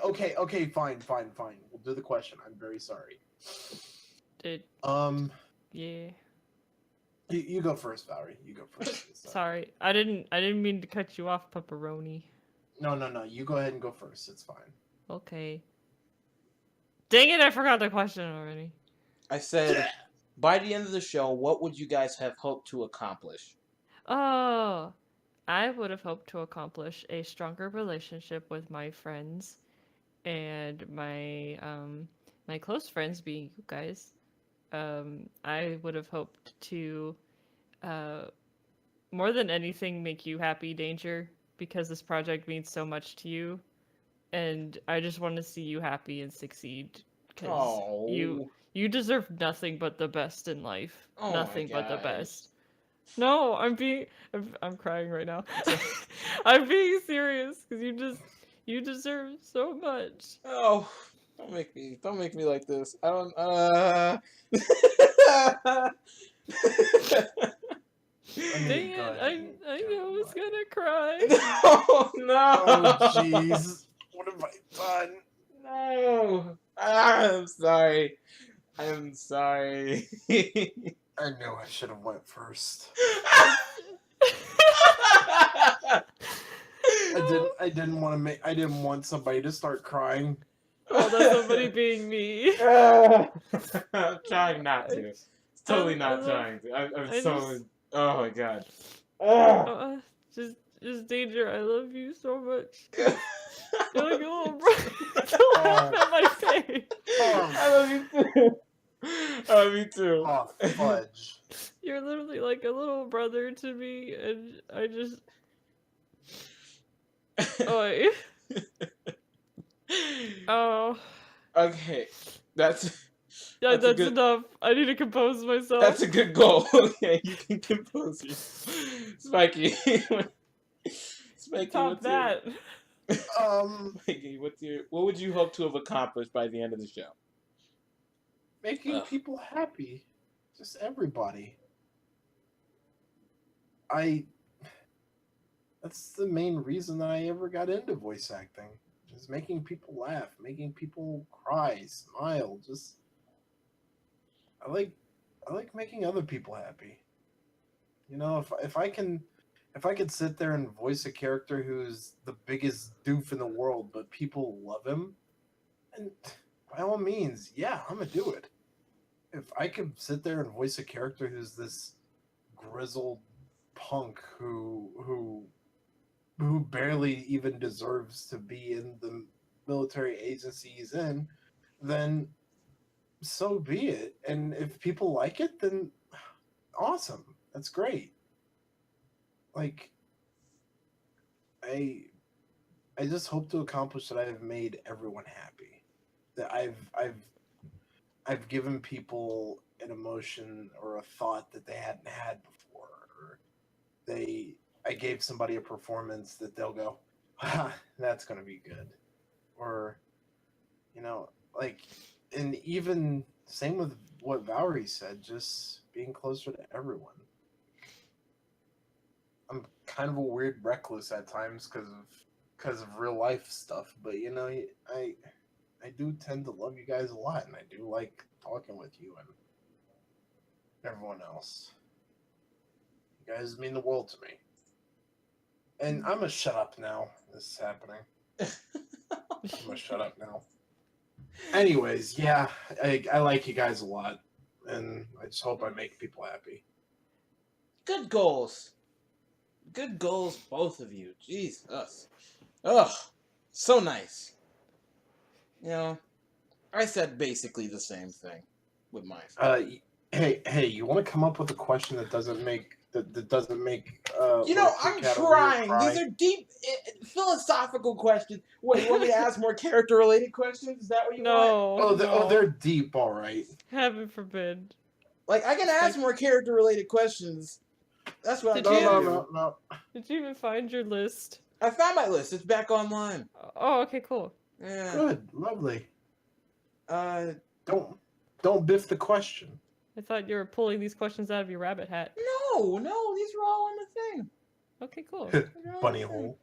fine. We'll do the question. I'm very sorry. Yeah. You go first, Valri. You go first. Sorry, I didn't mean to cut you off, pepperoni. No. You go ahead and go first. It's fine. Okay. Dang it! I forgot the question already. I said, by the end of the show, what would you guys have hoped to accomplish? Oh, I would have hoped to accomplish a stronger relationship with my friends, and my close friends being you guys. I would have hoped to, more than anything, make you happy, Danger, because this project means so much to you, and I just want to see you happy and succeed. Because you deserve nothing but the best in life. Oh, nothing my but the gosh. best. No, I'm crying right now. I'm being serious because you deserve so much. Oh, don't make me like this. I don't. Dang it! I know I was gonna cry. No. Oh jeez, what have I done? No. I'm sorry. I'm sorry. I knew I should have went first. I didn't want somebody to start crying. Oh, that's somebody being me. I'm trying not to. It's totally not trying to. I'm so. Oh my god. Just Danger. I love you so much. You're like a little brother. Don't laugh at my face. I love you too. I love you too. Oh, fudge. You're literally like a little brother to me, and I just. Oh. Okay, that's that's enough. I need to compose myself. That's a good goal. Okay, you can compose yourself. Spikey. Spikey, Top that. Spikey, what would you hope to have accomplished by the end of the show? Making people happy. Just everybody. That's the main reason that I ever got into voice acting. Just making people laugh, making people cry, smile. Just I like making other people happy. You know, if I could sit there and voice a character who's the biggest doof in the world, but people love him, and by all means, yeah, I'm gonna do it. If I could sit there and voice a character who's this grizzled punk who barely even deserves to be in the military agency he's in, then so be it. And if people like it, then awesome. That's great. Like, I just hope to accomplish that I have made everyone happy. That I've given people an emotion or a thought that they hadn't had before. Or I gave somebody a performance that they'll go, ah, that's gonna be good. Or, you know, like, and even same with what Valri said, just being closer to everyone. I'm kind of a weird recluse at times because of real life stuff, but you know, I do tend to love you guys a lot, and I do like talking with you and everyone else. You guys mean the world to me. And I'm gonna shut up now. This is happening. I'm gonna shut up now. Anyways, yeah, I like you guys a lot, and I just hope I make people happy. Good goals. Good goals, both of you. Jesus. Ugh. So nice. You know, I said basically the same thing with my friend. Hey, you want to come up with a question that doesn't make that doesn't make You know, I'm trying. These are deep philosophical questions. What, you want me to ask more character-related questions? Is that what you want? No. They're deep, all right. Heaven forbid. Like, I can ask more character-related questions. That's what I'm trying to do. No. Did you even find your list? I found my list. It's back online. Oh, okay, cool. Yeah. Good, lovely. Don't biff the question. I thought you were pulling these questions out of your rabbit hat. No, these are all on the thing. Okay, cool. Bunny hole.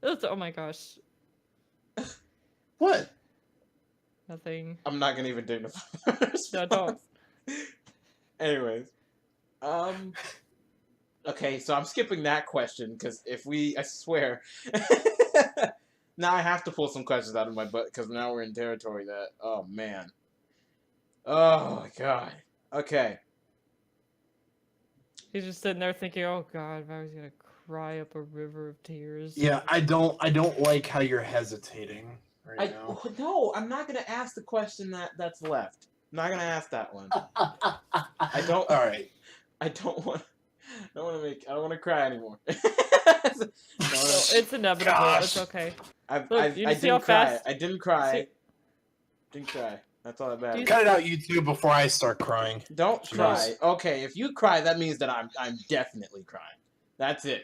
Oh my gosh. What? Nothing. I'm not gonna even dignify. No, don't. Anyways, okay, so I'm skipping that question because I swear, now I have to pull some questions out of my butt because now we're in territory that, oh man, oh my god. Okay. He's just sitting there thinking, "Oh God, I was gonna cry up a river of tears." Yeah, I don't like how you're hesitating right now. No, I'm not gonna ask the question that's left. I'm not gonna ask that one. I don't. All right. I don't want to cry anymore. It's inevitable. Gosh. It's okay. I see how fast? I didn't cry. Didn't cry. That's all that matters. Cut it out, you two, before I start crying. Don't cry. Okay, if you cry, that means that I'm definitely crying. That's it.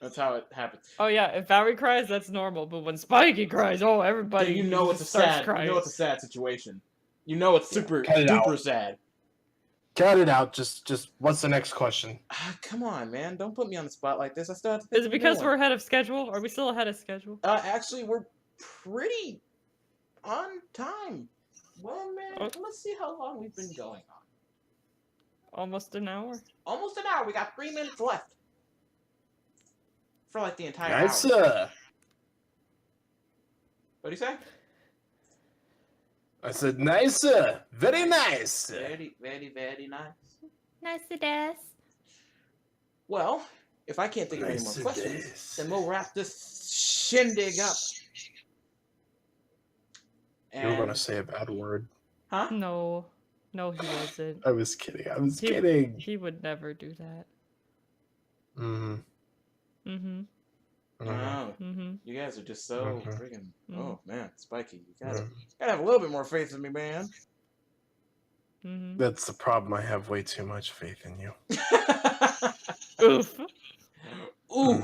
That's how it happens. Oh yeah, if Valri cries, that's normal. But when Spikey cries, oh everybody You know it's a sad. crying. You know it's a sad situation. You know it's super sad. Cut it out. Just what's the next question? Come on, man! Don't put me on the spot like this. I still have to think Is it because more. we're ahead of schedule? Are we still ahead of schedule? Actually, we're pretty on time. Well, man, let's see how long we've been going on. Almost an hour. Almost an hour. We got 3 minutes left. For like the entire Nice. hour. What do you say? I said nice. Very nice. Very, very, very nice. Nice to death. Well, if I can't think of any more Nice questions, days. then we'll wrap this shindig up. You were gonna say a bad word. Huh? No, he wasn't. I was kidding. I was kidding. He would never do that. Mm-hmm. Mm-hmm. Oh, Mm-hmm. you guys are just so Mhm. friggin'. Mhm. Oh man, Spikey, you gotta have a little bit more faith in me, man. Mm-hmm. That's the problem. I have way too much faith in you. Oof. Ooh,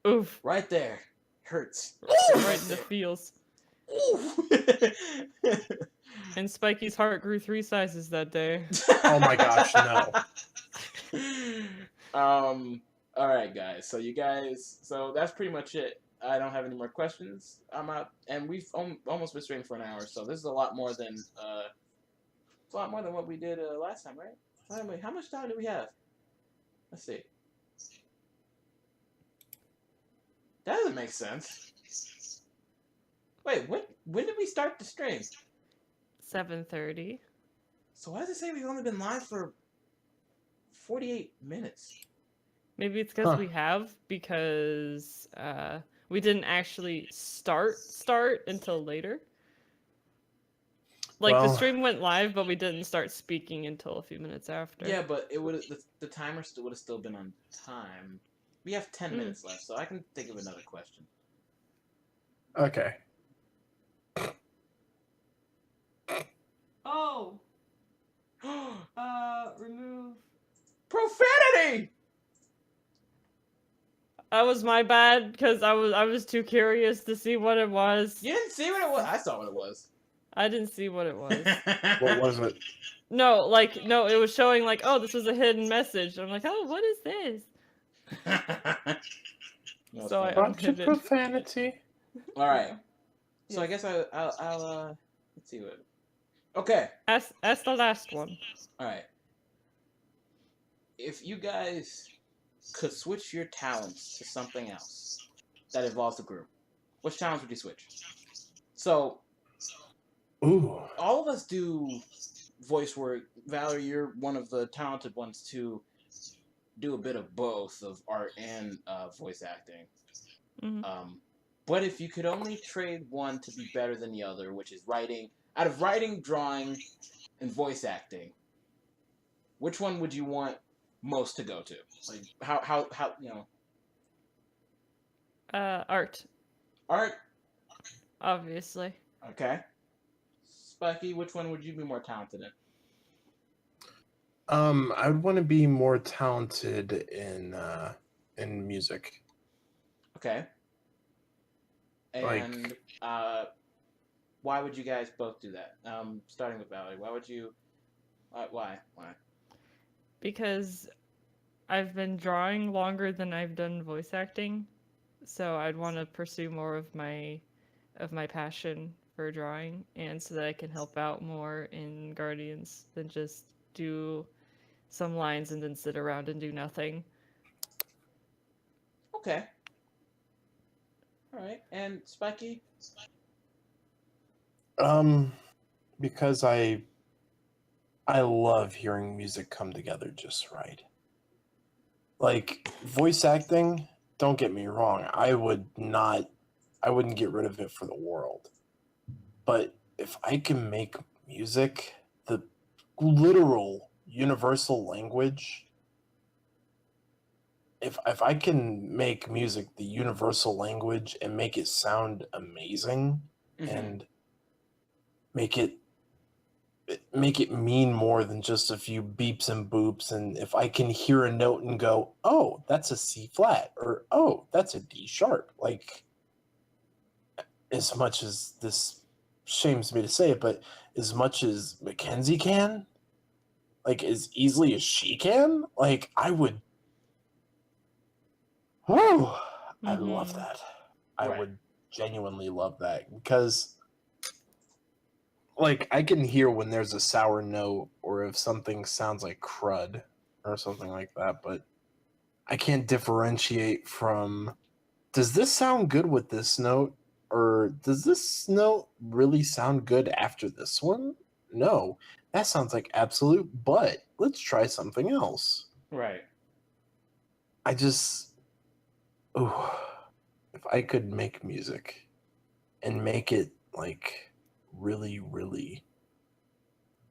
Oof. right there, hurts. Right in the feels. Ooh. And Spikey's heart grew 3 sizes that day. Oh my gosh, no. All right, guys. So that's pretty much it. I don't have any more questions. I'm out, and we've almost been streaming for an hour. So this is a lot more than what we did last time, right? Wait, how much time do we have? Let's see. That doesn't make sense. Wait, when did we start the stream? 7:30. So why does it say we've only been live for 48 minutes? Maybe it's because because we didn't actually start until later. Like the stream went live, but we didn't start speaking until a few minutes after. Yeah, but it would the timer would have still been on time. We have 10 minutes left, so I can think of another question. Okay. Oh. Remove. Profanity! That was my bad because I was too curious to see what it was. You didn't see what it was? I saw what it was. I didn't see what it was. What was it? No, it was showing like, oh, this was a hidden message. I'm like, oh, what is this? No, So I Bunch of unhid it. profanity. All right. Yeah. So I guess I'll let's see what. Okay. Ask the last one. All right. If you guys could switch your talents to something else that involves the group, which talents would you switch? So, Ooh. all of us do voice work. Valerie, you're one of the talented ones to do a bit of both of art and voice acting. Mm-hmm. But if you could only trade one to be better than the other, which is writing, out of writing, drawing, and voice acting, which one would you want most to go to? Like how Art, art? obviously. Okay. Spikey, which one would you be more talented in? I would want to be more talented in music. Okay. And why would you guys both do that? Starting with Valerie, why would you? Why? Because I've been drawing longer than I've done voice acting, so I'd want to pursue more of my passion for drawing, and so that I can help out more in Guardians than just do some lines and then sit around and do nothing. Okay. All right. And Spikey? Because I love hearing music come together just right. Like voice acting, don't get me wrong, I wouldn't get rid of it for the world. But if I can make music the literal universal language, if I can make music the universal language and make it sound amazing and make it mean more than just a few beeps and boops, and if I can hear a note and go, oh, that's a C flat, or oh, that's a D sharp, like, as much as this shames me to say it, but as much as Mackenzie can, like as easily as she can, like I would. Whew, I love that. I would genuinely love that because, like, I can hear when there's a sour note or if something sounds like crud or something like that, but I can't differentiate from, does this sound good with this note? Or does this note really sound good after this one? No, that sounds like absolute butt. Let's try something else. Right. I just, if I could make music and make it like really, really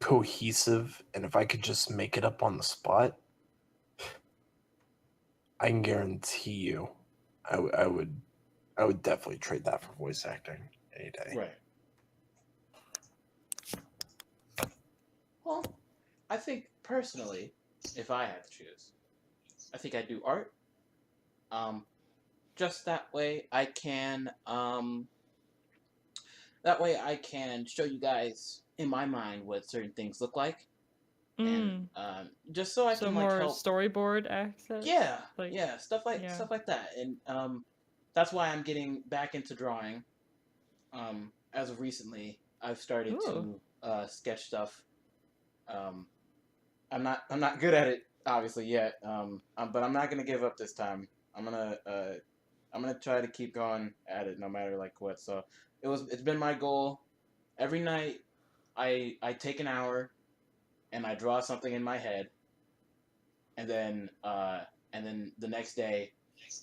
cohesive, and if I could just make it up on the spot, I can guarantee you, I would definitely trade that for voice acting any day. Right. Well, I think personally, if I had to choose, I think I'd do art. Just that way I can show you guys in my mind what certain things look like. And just so I so can more like help storyboard access. Yeah, like, stuff like that. And that's why I'm getting back into drawing. As of recently, I've started to sketch stuff. I'm not good at it obviously yet. But I'm not gonna give up this time. I'm gonna try to keep going at it no matter like what. So it's been my goal. Every night I take an hour and I draw something in my head, and then the next day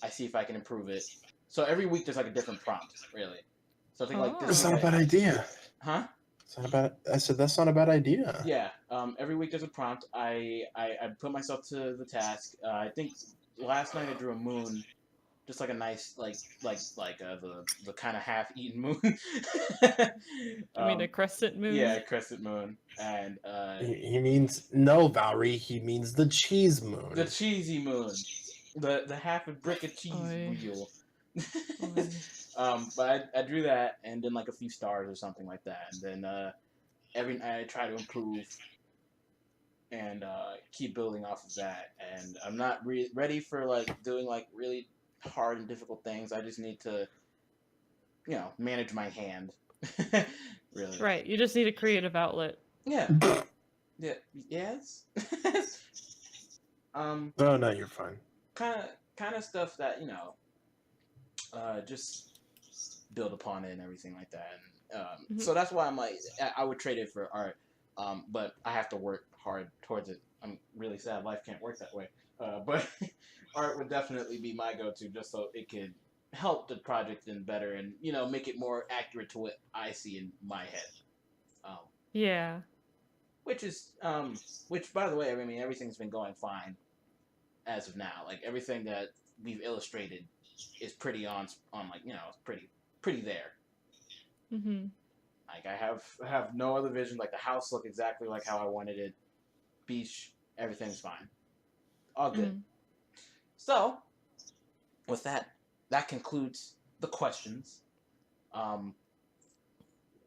I see if I can improve it. So every week there's like a different prompt, really. So I think like this That's not a bad idea. Huh? It's not a bad. I said that's not a bad idea. Yeah. Every week there's a prompt. I put myself to the task. I think last night I drew a moon, just like a nice the kind of half-eaten moon. You mean a crescent moon? Yeah, a crescent moon. And he means no, Valri. He means the cheese moon. The cheesy moon. The half a brick of cheese wheel. But I drew that and then like a few stars or something like that, and then every night I try to improve and keep building off of that. And I'm not ready for like doing like really hard and difficult things. I just need to, manage my hand. Really. Right. You just need a creative outlet. Yeah. Yeah. Yes. No, no, you're fine. Kind of stuff that just build upon it and everything like that. And so that's why I'm like, I would trade it for art. But I have to work hard towards it. I'm really sad life can't work that way. But art would definitely be my go-to, just so it could help the project in better and make it more accurate to what I see in my head. Yeah. Which by the way, I mean everything's been going fine as of now. Like everything that we've illustrated is pretty on like pretty there. Mm-hmm. Like I have no other vision. Like the house look exactly like how I wanted it. Beach, everything's fine. All good. Mm-hmm. So, with that concludes the questions. I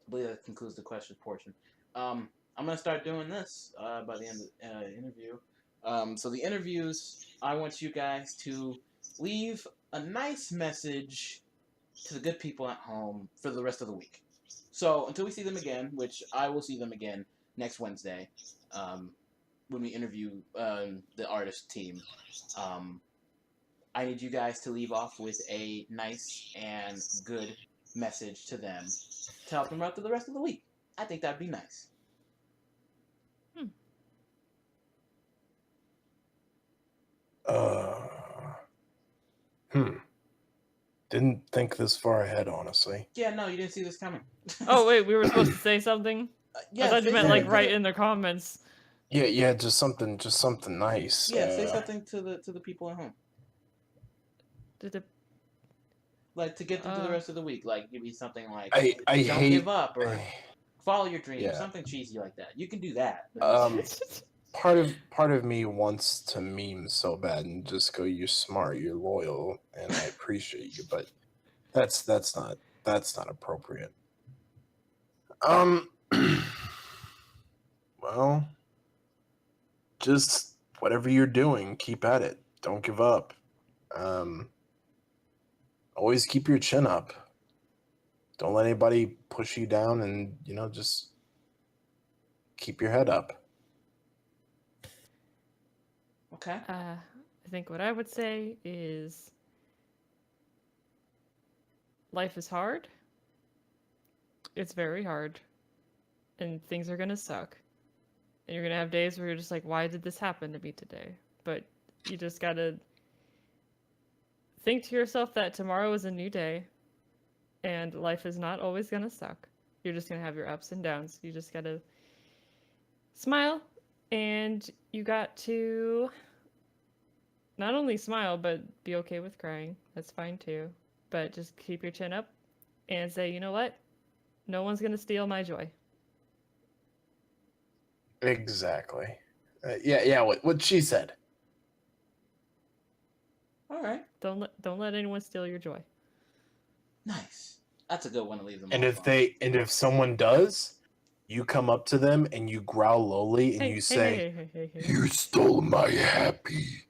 believe that concludes the question portion. I'm gonna start doing this by the end of the interview. So the interviews, I want you guys to leave a nice message to the good people at home for the rest of the week. So until we see them again, which I will see them again next Wednesday, when we interview the artist team, I need you guys to leave off with a nice and good message to them to help them out through the rest of the week. I think that'd be nice. Didn't think this far ahead, honestly. Yeah, no, you didn't see this coming. Oh wait, we were supposed to say something. Yeah, I thought you meant like right in the comments. Yeah, just something nice. Yeah, say something to the people at home. Like to get them to the rest of the week. Like give me something like I don't give up or follow your dreams, something cheesy like that. You can do that. Part of me wants to meme so bad and just go, "You're smart, you're loyal, and I appreciate you," but that's not appropriate. Well, just whatever you're doing, keep at it. Don't give up. Always keep your chin up. Don't let anybody push you down, and just keep your head up. Okay. I think what I would say is life is hard. It's very hard. And things are going to suck. And you're going to have days where you're just like, why did this happen to me today? But you just got to think to yourself that tomorrow is a new day. And life is not always going to suck. You're just going to have your ups and downs. You just got to smile. And you got to not only smile, but be okay with crying. That's fine too. But just keep your chin up and say, you know what? No one's going to steal my joy. Exactly. Yeah. What she said. All right. Don't let anyone steal your joy. Nice. That's a good one to leave them. And if someone does, you come up to them and you growl lowly and you say, hey. "You stole my happy."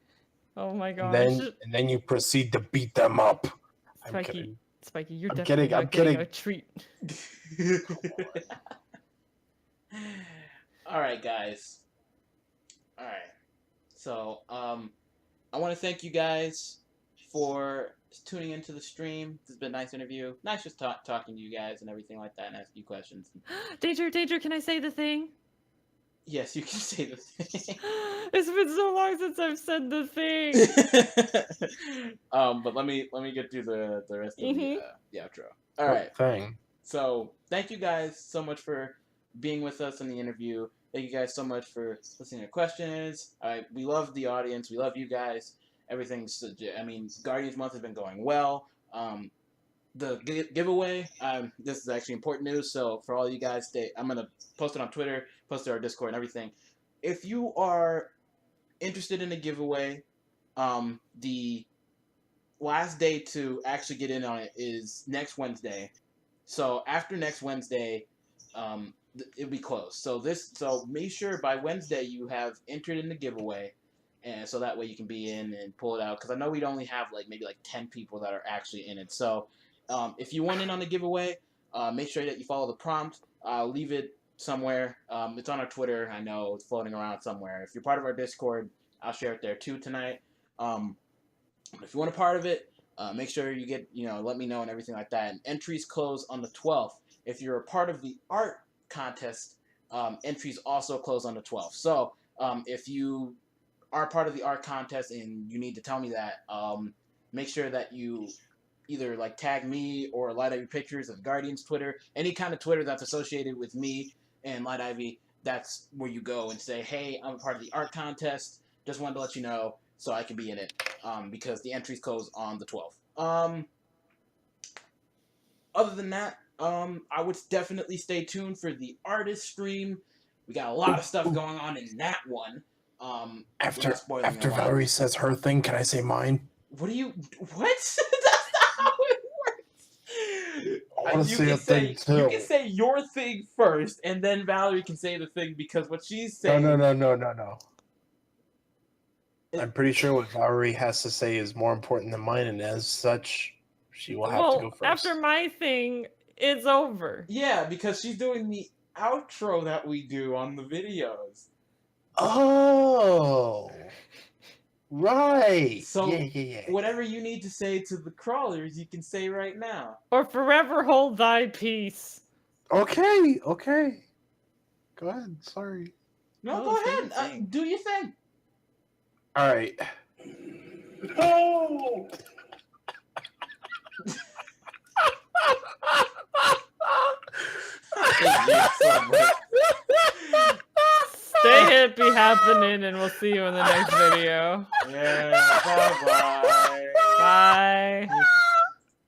Oh my gosh. And then you proceed to beat them up. Spikey, you're I'm definitely kidding, I'm not getting kidding. a treat. All right, guys. All right. So, I want to thank you guys for tuning into the stream. This has been a nice interview. Nice just talking to you guys and everything like that and asking you questions. Danger, can I say the thing? Yes, you can say the thing. It's been so long since I've said the thing. But let me get through the rest of the outro. All right. Thing. So thank you guys so much for being with us in the interview. Thank you guys so much for listening to questions. We love the audience. We love you guys. Everything's. I mean, Guardians Month has been going well. The giveaway. This is actually important news. So for all you guys, I'm gonna post it on Twitter, post it on our Discord, and everything. If you are interested in a giveaway, the last day to actually get in on it is next Wednesday. So after next Wednesday, it'll be closed. So make sure by Wednesday you have entered in the giveaway, and so that way you can be in and pull it out. Because I know we'd only have maybe 10 people that are actually in it. So if you want in on the giveaway, make sure that you follow the prompt. I'll leave it somewhere. It's on our Twitter. I know it's floating around somewhere. If you're part of our Discord, I'll share it there too tonight. If you want a part of it, make sure you get, let me know and everything like that. And entries close on the 12th. If you're a part of the art contest, entries also close on the 12th. So if you are part of the art contest and you need to tell me that, make sure that you either tag me or Light Ivy Pictures of Guardian's Twitter, any kind of Twitter that's associated with me and Light Ivy. That's where you go and say, hey, I'm a part of the art contest. Just wanted to let you know so I can be in it, because the entries close on the 12th. Other than that, I would definitely stay tuned for the artist stream. We got a lot of stuff going on in that one. After Valri says her thing, can I say mine? What? That's not how it works. I want to say a thing too. You can say your thing first, and then Valerie can say the thing, because what she's saying. No. I'm pretty sure what Valri has to say is more important than mine, and as such, she will have to go first. After my thing, it's over. Yeah, because she's doing the outro that we do on the videos. Oh, right. So yeah. Whatever you need to say to the crawlers, you can say right now. Or forever hold thy peace. Okay. Go ahead. Sorry. No, go ahead. Do your thing. All right. Oh! Stay happy happening, and we'll see you in the next video. Yeah, bye-bye. Bye.